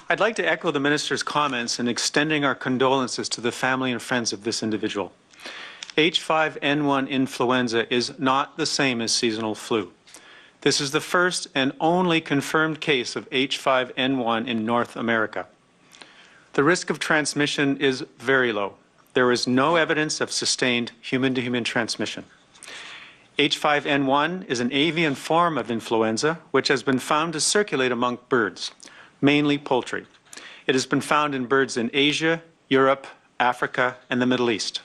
I'd like to echo the Minister's comments in extending our condolences to the family and friends of this individual. H5N1 influenza is not the same as seasonal flu. This is the first and only confirmed case of H5N1 in North America. The risk of transmission is very low. There is no evidence of sustained human-to-human transmission. H5N1 is an avian form of influenza which has been found to circulate among birds, mainly poultry. It has been found in birds in Asia, Europe, Africa, and the Middle East.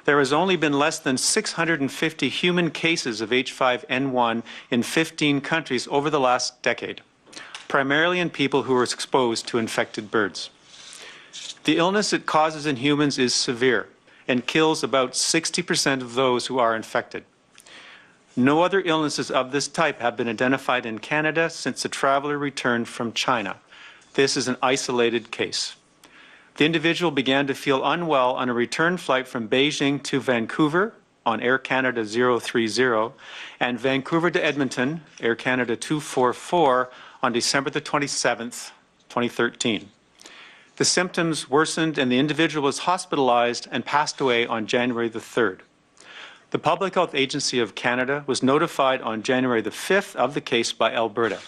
There has only been less than 650 human cases of H5N1 in 15 countries over the last decade, primarily in people who were exposed to infected birds. The illness it causes in humans is severe and kills about 60% of those who are infected. No other illnesses of this type have been identified in Canada since the traveler returned from China. This is an isolated case. The individual began to feel unwell on a return flight from Beijing to Vancouver on Air Canada 030 and Vancouver to Edmonton, Air Canada 244, on December the 27th, 2013. The symptoms worsened and the individual was hospitalized and passed away on January the 3rd. The Public Health Agency of Canada was notified on January the 5th of the case by Alberta.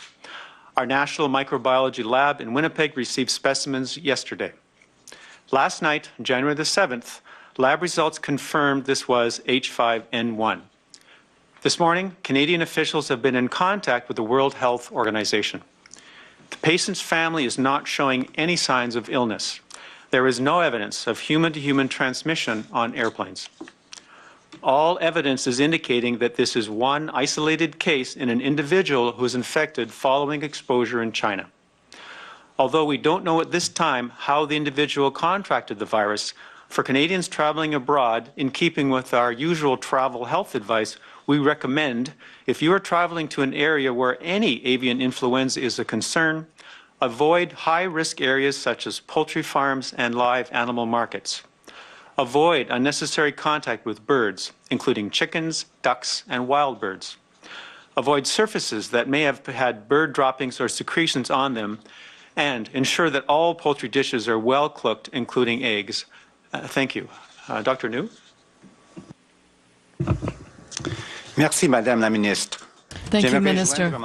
Our National Microbiology Lab in Winnipeg received specimens yesterday. Last night, January the 7th, lab results confirmed this was H5N1. This morning, Canadian officials have been in contact with the World Health Organization. The patient's family is not showing any signs of illness. There is no evidence of human-to-human transmission on airplanes. All evidence is indicating that this is one isolated case in an individual who is infected following exposure in China. Although we don't know at this time how the individual contracted the virus, for Canadians traveling abroad, in keeping with our usual travel health advice, we recommend, if you are traveling to an area where any avian influenza is a concern, avoid high-risk areas such as poultry farms and live animal markets. Avoid unnecessary contact with birds, including chickens, ducks, and wild birds. Avoid surfaces that may have had bird droppings or secretions on them, and ensure that all poultry dishes are well cooked, including eggs. Thank you. Dr. New? Merci, Madame la Ministre. Thank you, Minister.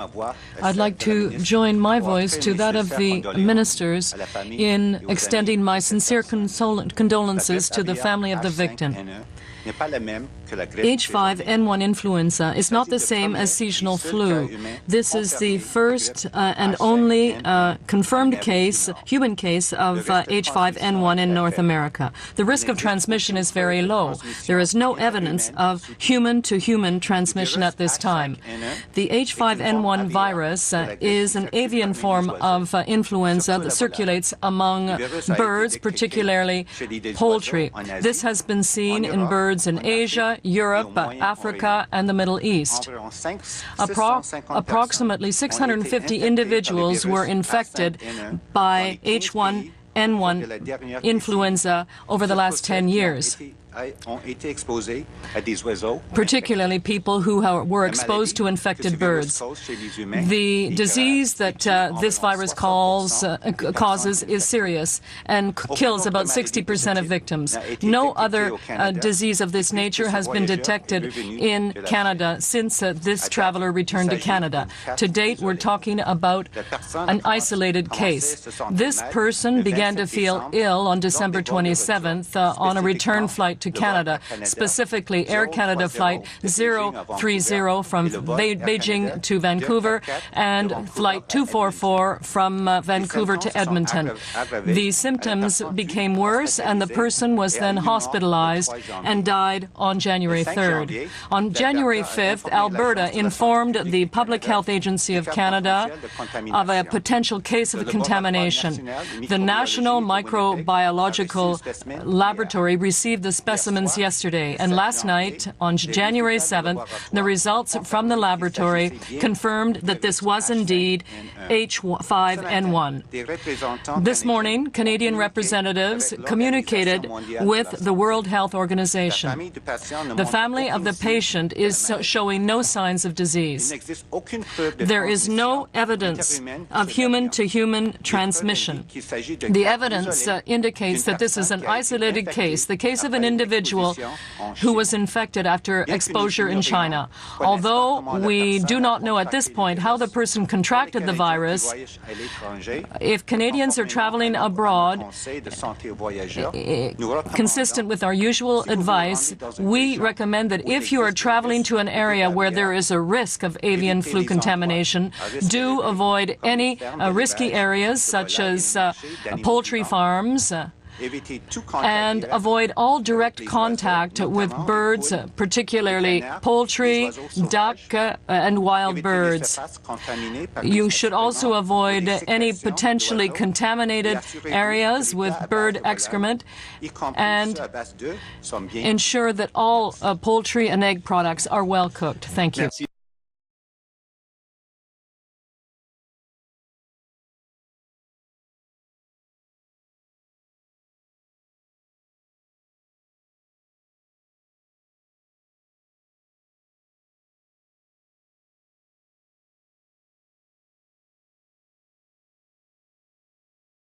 I'd like to join my voice to that of the ministers in extending my sincere condolences to the family of the victim. H5N1 influenza is not the same as seasonal flu. This is the first and only confirmed case, human case of H5N1 in North America. The risk of transmission is very low. There is no evidence of human-to-human transmission at this time. The H5N1 virus is an avian form of influenza that circulates among birds, particularly poultry. This has been seen in birds in Asia, Europe, Africa, and the Middle East. Approximately 650 individuals were infected by H1N1 influenza over the last 10 years. Particularly people who were exposed to infected birds. The disease that this virus causes is serious and kills about 60% of victims. No other disease of this nature has been detected in Canada since this traveler returned to Canada. To date, we're talking about an isolated case. This person began to feel ill on December 27th on a return flight to Canada, specifically Air Canada Flight 030 from Beijing to Vancouver and Flight 244 from Vancouver to Edmonton. The symptoms became worse and the person was then hospitalized and died on January 3rd. On January 5th, Alberta informed the Public Health Agency of Canada of a potential case of contamination. The National Microbiological Laboratory received the specimen specimens yesterday, and last night, on January 7th, the results from the laboratory confirmed that this was indeed H5N1. This morning, Canadian representatives communicated with the World Health Organization. The family of the patient is showing no signs of disease. There is no evidence of human-to-human transmission. The evidence indicates that this is an isolated case, the case of an individual who was infected after exposure in China. Although we do not know at this point how the person contracted the virus, if Canadians are traveling abroad, consistent with our usual advice, we recommend that if you are traveling to an area where there is a risk of avian flu contamination, do avoid any risky areas such as poultry farms, and avoid all direct contact with birds, particularly poultry, duck, and wild birds. You should also avoid any potentially contaminated areas with bird excrement and ensure that all poultry and egg products are well cooked. Thank you.